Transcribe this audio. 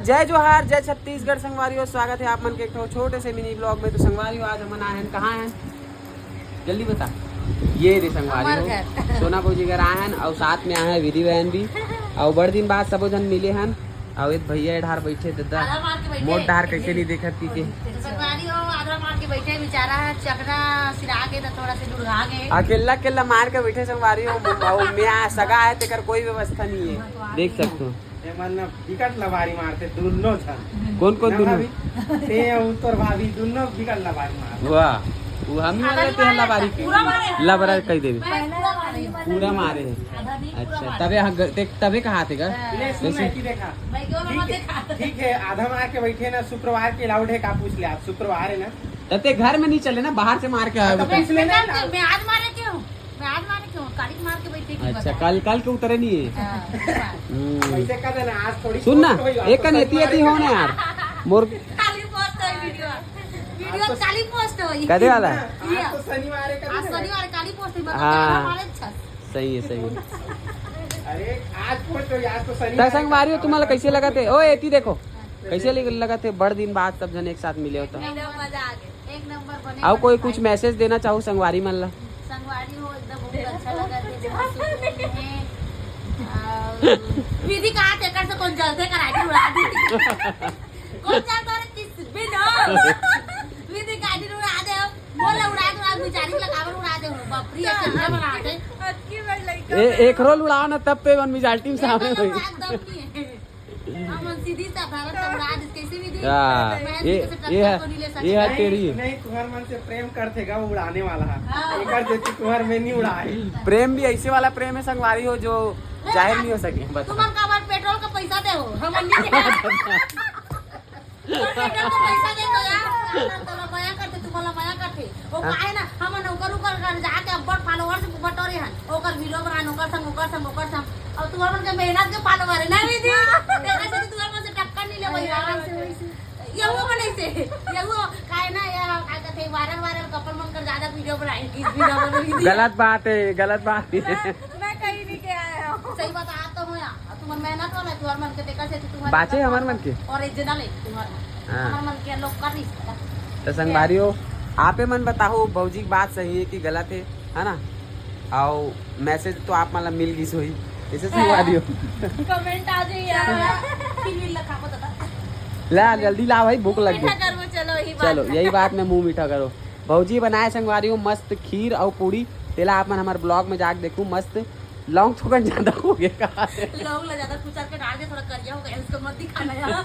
जय जोहार, जय छत्तीसगढ़ संगवारियों। स्वागत है आप मन के एक छोटे से मिनी ब्लॉग में। तो संगवारियों आज हम आए हैं, कहाँ हैं जल्दी बता। ये रे संगवारियों सोना भौजी घर आए हैं और साथ में आए हैं विधि बहन भी। और बड़े दिन बाद सबो जन मिले हैं। और एक भैया ढार बैठे दादा मोट ढार कैसे नहीं देखत की के बेचारा चकना सिरा के थोड़ा से दुर्गा के अकेला अकेला मार के बैठे संगवारियों। मैं सगा है तेकर कोई व्यवस्था नहीं है, देख सकते हो। विकट लबारी मारते दोनों छन। कौन कौन दोनों ते उत्तर भाभी दोनों विकट लबारी मारते। वाह वो हम ही रहते हैं लबारी के लबरा कही देवी पूरा मारे है। अच्छा तबे कहा थे देखा ठीक है आधा मार के बैठे ना। शुक्रवार के अलाउड है का पूछ ले आप। शुक्रवार है ना तते घर में नहीं चले ना, बाहर से मार के आए। पूछ लेना। मैं आज मारे क्यों काली मार के बैठे की अच्छा कल के उतरे नहीं है। ऐसे कर देना आज थोड़ी सुन ना एक एती हो ना यार मोर काली पोस्ट है वीडियो काली पोस्ट है कदे वाला आज तो शनिवार है आज शनिवार काली पोस्ट है। हाँ। हमारे सही है अरे आज पोस्ट हो आज तो शनिवार। संग मारियो तुम्हारा कैसे लगा थे? ओ एती देखो कैसे लगा थे। बड़े दिन बाद सब जन एक साथ मिले होता। मजा आ गया एक नंबर बने। और कोई कुछ मैसेज देना चाहो संगवारी मन ला? संगवारी हो एकदम बहुत अच्छा लगा थे। विधि कहा थे कर से कौन जलते कराई उड़ा दी कौन चलता रे किस बिन विधि गाड़ी उड़ा दे बोले उड़ा दो आज बेचारी लगावर उड़ा दे बापरी कैमरा बनाते अक्की बड़ लड़का एक रोल उड़ाओ ना तब पे वन मिजाल टीम सामने हुई। हम सीधी सा भारत उड़ा दे कैसे विधि ये है तेरी नहीं कुमार मन से प्रेम करते गा उड़ाने वाला है। एक कर देती कुमार में नहीं उड़ाए। प्रेम भी ऐसे वाला प्रेम है संगवारी हो जो जाहिर नहीं हो सके। तुम का बार पेट्रोल का पैसा दे हो हम नहीं दे पेट्रोल का पैसा दे तो यार तो माया करते तुम्हारा माया करते वो काहे ना हम नौकर कर जाके अब्बड़ फॉलोअर्स बटोरे हैं ओकर वीडियो बना ओकर संग और तुम्हारा मन के मेहनत के फॉलोअर है ना दीदी देखा से तुम्हारा मन से टक्कर नहीं ले भैया ये वो बने से ये वो काहे ना यार का कहते वायरल कपल मन कर ज्यादा वीडियो बनाई इस वीडियो में गलत बात है मैं कहीं नहीं के आया हूं सही बात आ तो हो यार तुम मेहनत वाला तुम्हारा मन के देखा से तुम्हारा बाचे हमारे मन के ओरिजिनल है तुम्हारा हमारा मन के लोग कर नहीं तो संगवारियों आपे मन बताओ भौजी की बात सही है कि गलत है ना? और मैसेज तो आप मतलब मिल गई सोई इसे संगवारियों कमेंट आ जाए यार फिर लिखा बता ला जल्दी ला भाई भूख लग गई। चलो यही बात में मुंह मीठा करो। भौजी बनाए संगवारियों मस्त खीर और पूरी तेला आप मन हमारे ब्लॉग में जाके देखूं। मस्त लौंग थोड़ा ज्यादा हो गया लोग ज्यादा कुछ के डाल के थोड़ा करिया हो गया उसको मत दिखाना यार।